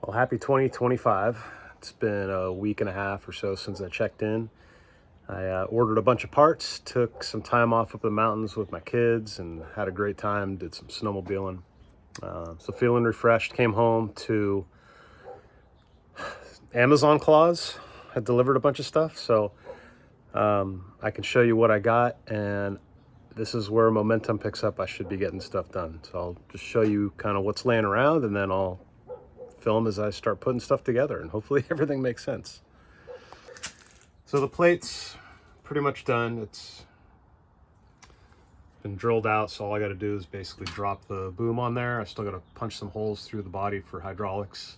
Well, happy 2025. It's been a week and a half or so since I checked in. I ordered a bunch of parts, took some time off up the mountains with my kids, and had a great time. Did some snowmobiling. So feeling refreshed. Came home to Amazon Claus. Had delivered a bunch of stuff, so I can show you what I got. And this is where momentum picks up. I should be getting stuff done. So I'll just show you kind of what's laying around, and then I'll film as I start putting stuff together, and hopefully everything makes sense. So the plate's pretty much done. It's been drilled out, so all I got to do is basically drop the boom on there. I still got to punch some holes through the body for hydraulics.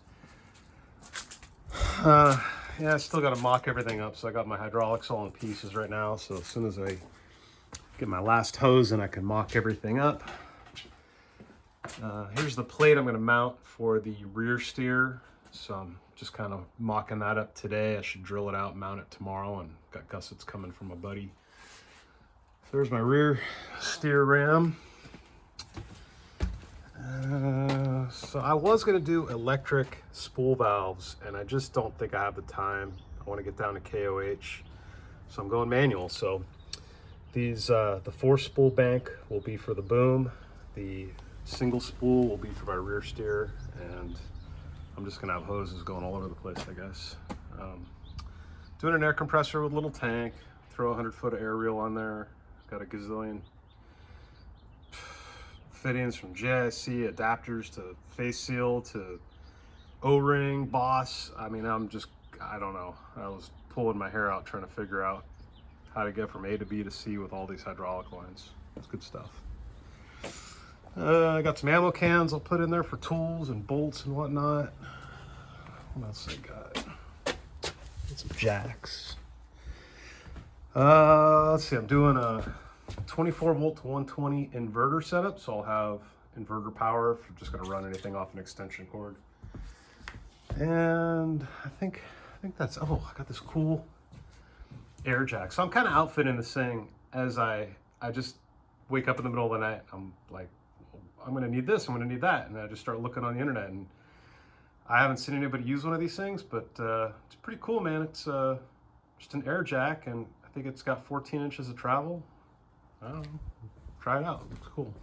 Yeah, I still got to mock everything up, so I got my hydraulics all in pieces right now. So as soon as I get my last hose and I can mock everything up. Here's the plate I'm going to mount for the rear steer. So I'm just kind of mocking that up today. I should drill it out, mount it tomorrow, and got gussets coming from a buddy. So there's my rear steer ram. So I was going to do electric spool valves, and I just don't think I have the time. I want to get down to KOH, so I'm going manual. So these, the 4-spool bank will be for the boom. The single spool will be for my rear steer, and I'm just gonna have hoses going all over the place, I guess. Doing an air compressor with a little tank, throw a 100-foot air reel on there. Got a gazillion fittings from JIC, adapters to face seal to O-ring, Boss. I mean, I don't know. I was pulling my hair out trying to figure out how to get from A to B to C with all these hydraulic lines. It's good stuff. I got some ammo cans I'll put in there for tools and bolts and whatnot. What else I got? Got some jacks. Let's see, I'm doing a 24 volt to 120 inverter setup, so I'll have inverter power if I'm just gonna run anything off an extension cord. And I think that's, oh, I got this cool air jack. So I'm kind of outfitting this thing as I just wake up in the middle of the night. I'm like, I'm gonna need this, I'm gonna need that. And I just start looking on the internet, and I haven't seen anybody use one of these things, but it's pretty cool, man. It's just an air jack, and I think it's got 14 inches of travel. I don't know, try it out, it's cool.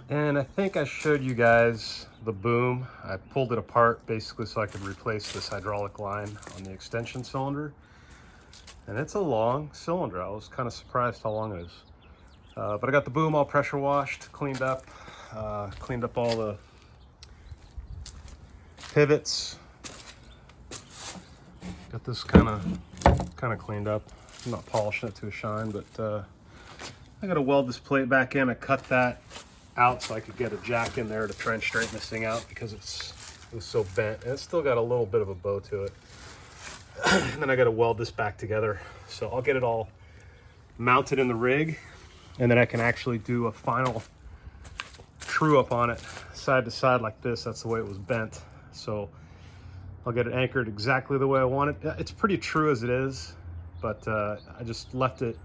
And I think I showed you guys the boom. I pulled it apart basically so I could replace this hydraulic line on the extension cylinder. And it's a long cylinder. I was kind of surprised how long it is. But I got the boom all pressure washed, cleaned up all the pivots. Got this kind of cleaned up. I'm not polishing it to a shine, but I got to weld this plate back in. I cut that out so I could get a jack in there to try and straighten this thing out because it was so bent. And it's still got a little bit of a bow to it. And then I got to weld this back together. So I'll get it all mounted in the rig, and then I can actually do a final true up on it side to side like this. That's the way it was bent. So I'll get it anchored exactly the way I want it. It's pretty true as it is, but I just left it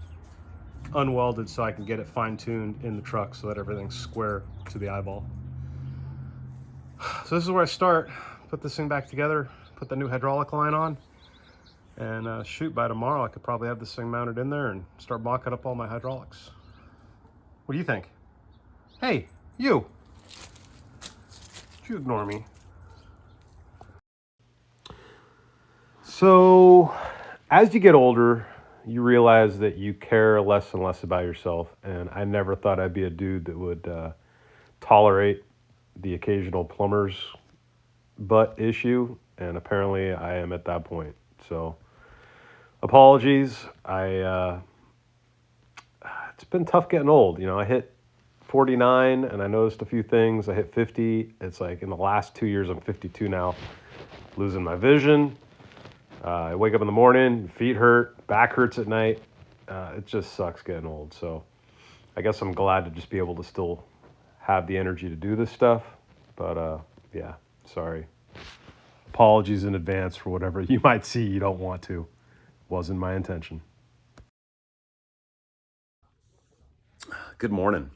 unwelded so I can get it fine-tuned in the truck so that everything's square to the eyeball. So this is where I start. Put this thing back together, put the new hydraulic line on, and shoot, by tomorrow I could probably have this thing mounted in there and start mocking up all my hydraulics. What do you think? Hey, you! Did you ignore me? So, as you get older, you realize that you care less and less about yourself, and I never thought I'd be a dude that would tolerate the occasional plumber's butt issue, and apparently I am at that point. So, apologies. It's been tough getting old. You know, I hit 49 and I noticed a few things. I hit 50. It's like in the last 2 years, I'm 52 now, losing my vision. I wake up in the morning, feet hurt, back hurts at night. It just sucks getting old. So I guess I'm glad to just be able to still have the energy to do this stuff. But yeah, sorry. Apologies in advance for whatever you might see you don't want to. Wasn't my intention. Good morning.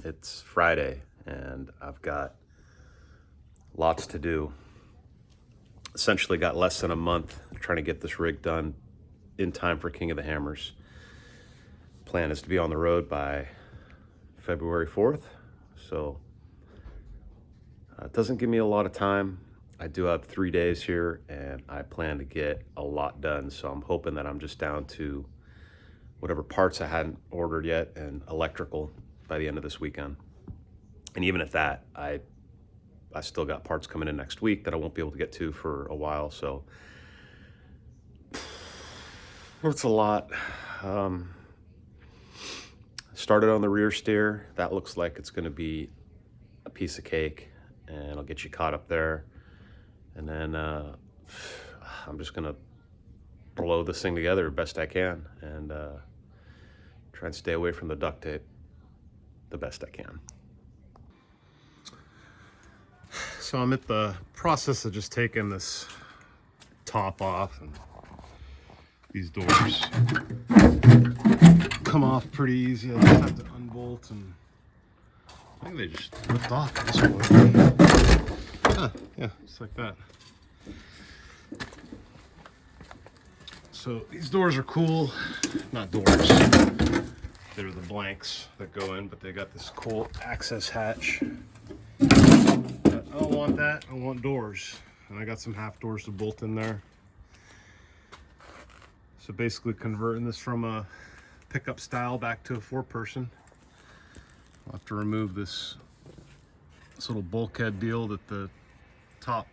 It's Friday, and I've got lots to do. essentially got less than a month trying to get this rig done in time for King of the Hammers. Plan is to be on the road by February 4th, so it doesn't give me a lot of time. I do have 3 days here, and I plan to get a lot done, so I'm hoping that I'm just down to whatever parts I hadn't ordered yet and electrical by the end of this weekend. And even at that, I still got parts coming in next week that I won't be able to get to for a while, so it's a lot. Started on the rear steer. That looks like it's going to be a piece of cake, and I'll get you caught up there. And then I'm just going to blow this thing together best I can and try and stay away from the duct tape the best I can. So I'm at the process of just taking this top off, and these doors come off pretty easy. I just have to unbolt, and I think they just lift off this way. Yeah, just like that. So these doors are cool. Not doors, they're the blanks that go in, but they got this cool access hatch. But I don't want that, I want doors. And I got some half doors to bolt in there. So basically converting this from a pickup style back to a 4-person. I'll have to remove this little bulkhead deal that the top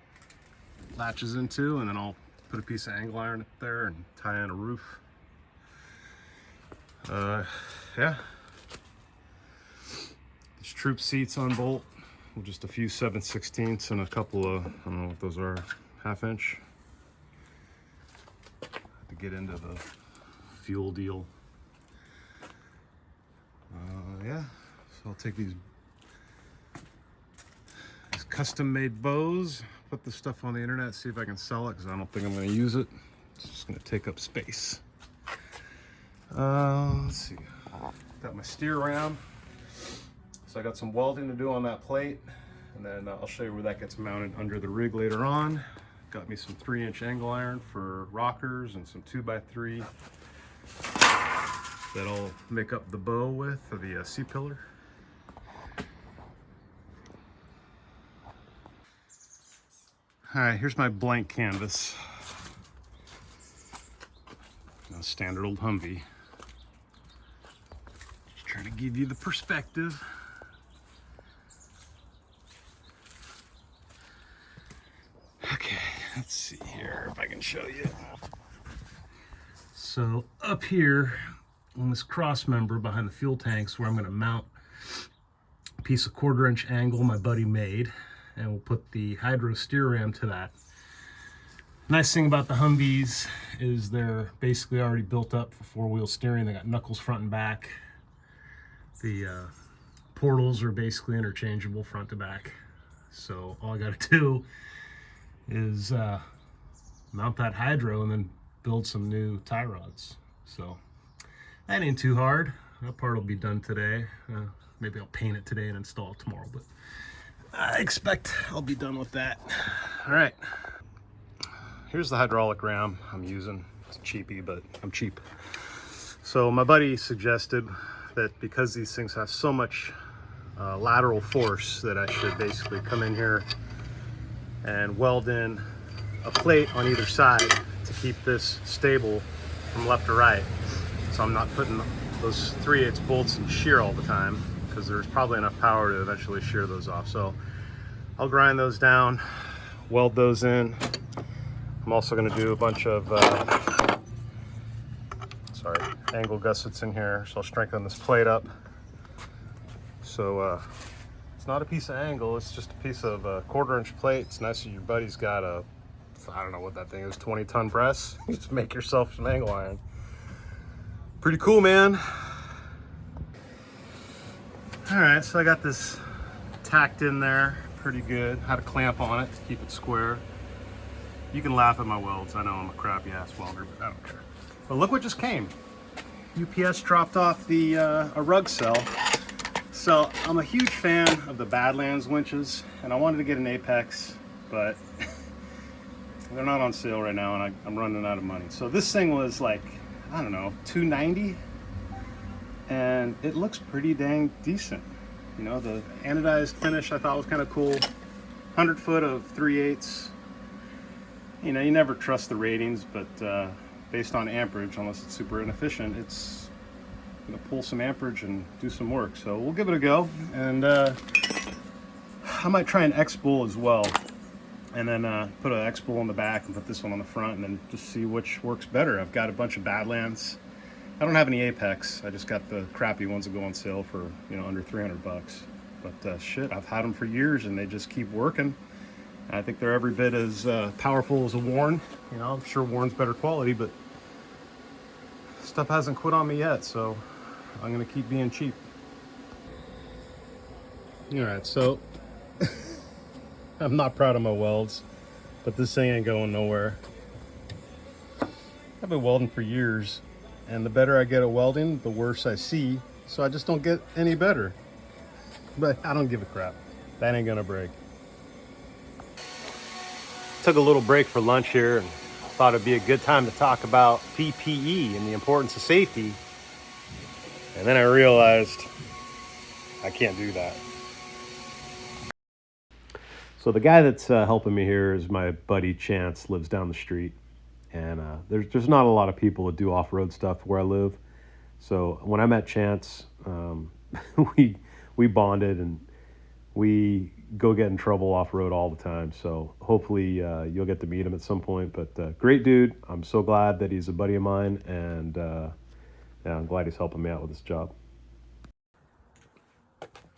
latches into, and then I'll put a piece of angle iron up there and tie in a roof. Yeah. These troop seats on bolt with just a few 7/16 and a couple of, I don't know what those are, 1/2 inch. To get into the fuel deal. Yeah, so I'll take these custom made bows, put this stuff on the internet, see if I can sell it, because I don't think I'm going to use it. It's just going to take up space. Let's see, got my steer ram, so I got some welding to do on that plate, and then I'll show you where that gets mounted under the rig later on. Got me some 3-inch angle iron for rockers and some 2x3 that I'll make up the bow with, or the C-pillar. All right, here's my blank canvas. Standard old Humvee. Just trying to give you the perspective. Okay, let's see here if I can show you. So up here on this cross member behind the fuel tanks, where I'm going to mount a piece of 1/4 inch angle my buddy made, and we'll put the hydro steer ram to that. Nice thing about the Humvees is they're basically already built up for 4-wheel steering. They got knuckles front and back. The portals are basically interchangeable front to back. So all I got to do is mount that hydro and then build some new tie rods. So that ain't too hard. That part will be done today. Maybe I'll paint it today and install it tomorrow, but I expect I'll be done with that. All right. Here's the hydraulic ram I'm using. It's cheapy, but I'm cheap. So my buddy suggested that because these things have so much lateral force, that I should basically come in here and weld in a plate on either side to keep this stable from left to right. So I'm not putting those 3/8 bolts in shear all the time, because there's probably enough power to eventually shear those off. So I'll grind those down, weld those in. I'm also going to do a bunch of angle gussets in here, so I'll strengthen this plate up. So it's not a piece of angle, it's just a piece of 1/4 inch plate. It's nice that your buddy's got a, I don't know what that thing is, 20-ton press. You just make yourself some angle iron. Pretty cool, man. All right, so I got this tacked in there pretty good. Had a clamp on it to keep it square. You can laugh at my welds. I know I'm a crappy ass welder, but I don't care. But look what just came. UPS dropped off the a rug cell. So I'm a huge fan of the Badlands winches, and I wanted to get an Apex, but They're not on sale right now, and I'm running out of money. So this thing was like, I don't know, $290, and it looks pretty dang decent. You know, the anodized finish I thought was kind of cool. 100 foot of 3/8. You know, you never trust the ratings, but based on amperage, unless it's super inefficient, it's gonna pull some amperage and do some work. So we'll give it a go, and I might try an X-Bull as well, and then put an X-Bull on the back and put this one on the front, and then just see which works better. I've got a bunch of Badlands. I don't have any Apex. I just got the crappy ones that go on sale for, you know, under 300 bucks. But shit, I've had them for years and they just keep working. I think they're every bit as powerful as a Warn. You know, I'm sure Warn's better quality, but stuff hasn't quit on me yet, so I'm gonna keep being cheap. All right, so I'm not proud of my welds, but this thing ain't going nowhere. I've been welding for years, and the better I get at welding, the worse I see, so I just don't get any better. But I don't give a crap. That ain't gonna break. Took a little break for lunch here and thought it'd be a good time to talk about PPE and the importance of safety. And then I realized I can't do that. So the guy that's helping me here is my buddy Chance, lives down the street. And there's not a lot of people that do off-road stuff where I live. So when I met Chance, we bonded, and we go get in trouble off-road all the time. So hopefully you'll get to meet him at some point. But great dude. I'm so glad that he's a buddy of mine, and yeah, I'm glad he's helping me out with this job.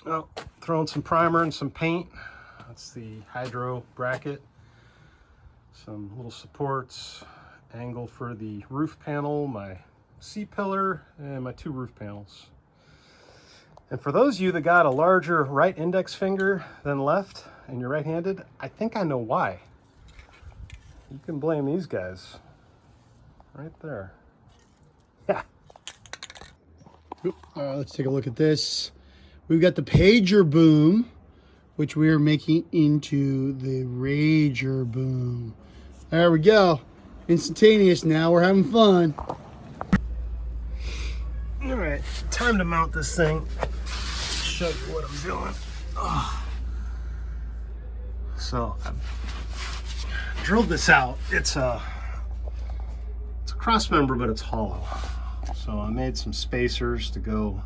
Well, throwing some primer and some paint. That's the hydro bracket. Some little supports, angle for the roof panel, my C-pillar, and my 2 roof panels. And for those of you that got a larger right index finger than left and you're right-handed, I think I know why. You can blame these guys right there. Yeah. Let's take a look at this. We've got the pager boom, which we are making into the rager boom. There we go. Instantaneous now. We're having fun. All right, time to mount this thing. Show you what I'm doing. So I've drilled this out. It's a cross member, but it's hollow. So I made some spacers to go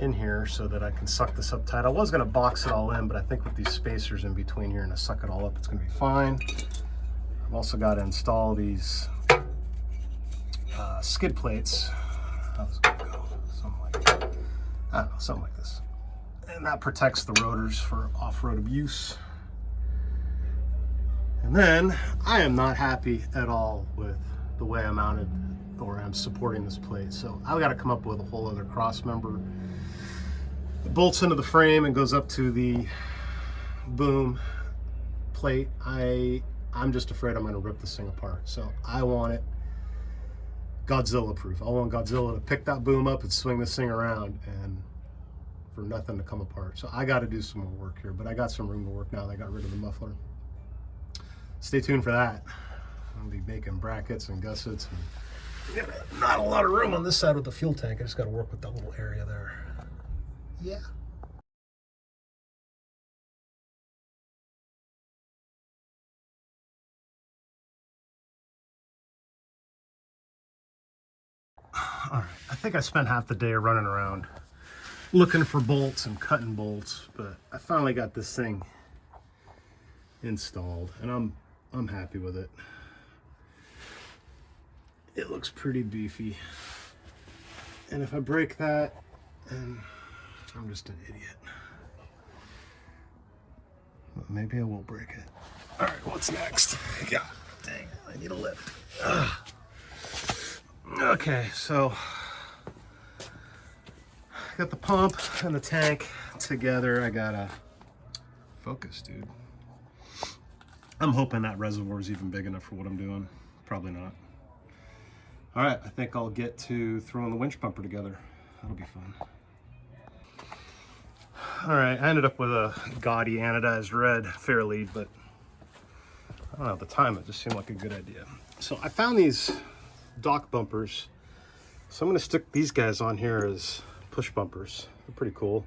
in here so that I can suck this up tight. I was gonna box it all in, but I think with these spacers in between here and I suck it all up, it's gonna be fine. I've also got to install these skid plates. How's it gonna go? Something like, I don't know, something like this. And that protects the rotors for off-road abuse. And then I am not happy at all with the way I mounted or I'm supporting this plate. So I've got to come up with a whole other cross member. It bolts into the frame and goes up to the boom plate. I'm just afraid I'm going to rip this thing apart. So I want it Godzilla proof. I want Godzilla to pick that boom up and swing this thing around and for nothing to come apart. So I got to do some more work here, but I got some room to work now that I got rid of the muffler. Stay tuned for that. I'll be making brackets and gussets. And not a lot of room on this side with the fuel tank. I just got to work with that little area there. Yeah. All right, I think I spent half the day running around looking for bolts and cutting bolts, but I finally got this thing installed, and I'm happy with it. It looks pretty beefy, and if I break that, then I'm just an idiot. But maybe I will break it. All right, what's next? God dang, I need a lift. Ugh. Okay, so I got the pump and the tank together. I gotta focus, dude. I'm hoping that reservoir is even big enough for what I'm doing. Probably not. All right, I think I'll get to throwing the winch bumper together. That'll be fun. All right, I ended up with a gaudy anodized red fairlead, but I don't know, at the time it just seemed like a good idea. So I found these dock bumpers. So I'm gonna stick these guys on here as push bumpers. They're pretty cool.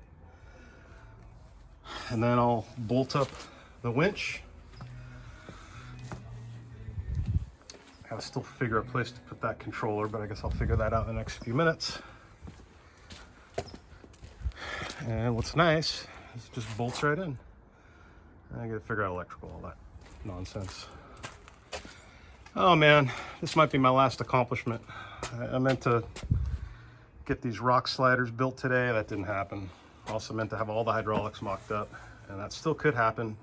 And then I'll bolt up the winch. I gotta still figure a place to put that controller, but I guess I'll figure that out in the next few minutes. And what's nice is it just bolts right in. I gotta figure out electrical, all that nonsense. Oh man, this might be my last accomplishment. I meant to get these rock sliders built today. That didn't happen. Also meant to have all the hydraulics mocked up, and that still could happen,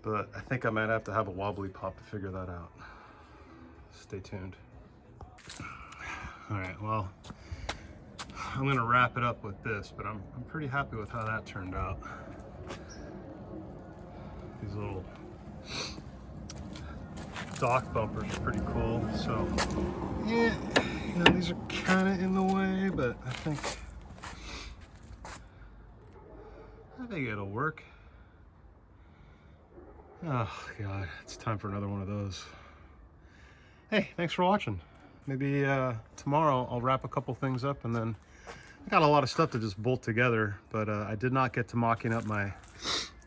but I think I might have to have a wobbly pop to figure that out. Stay tuned. All right, well, I'm gonna wrap it up with this, but I'm pretty happy with how that turned out. These little dock bumpers are pretty cool. So yeah, you know, these are kind of in the way, but I think it'll work. Oh God, it's time for another one of those. Hey, thanks for watching. Maybe tomorrow I'll wrap a couple things up, and then I got a lot of stuff to just bolt together, but I did not get to mocking up my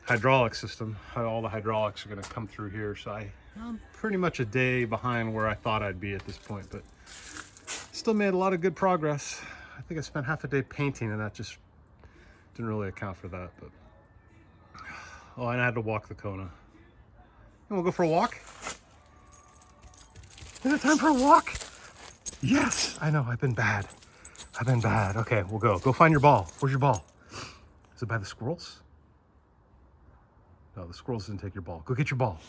hydraulic system. All the hydraulics are going to come through here, so I'm pretty much a day behind where I thought I'd be at this point, but still made a lot of good progress. I think I spent half a day painting, and that just didn't really account for that. But oh, and I had to walk the Kona. And we'll go for a walk. Is it time for a walk? Yes, I know, I've been bad. Okay, we'll go. Go find your ball. Where's your ball? Is it by the squirrels? No, the squirrels didn't take your ball. Go get your ball.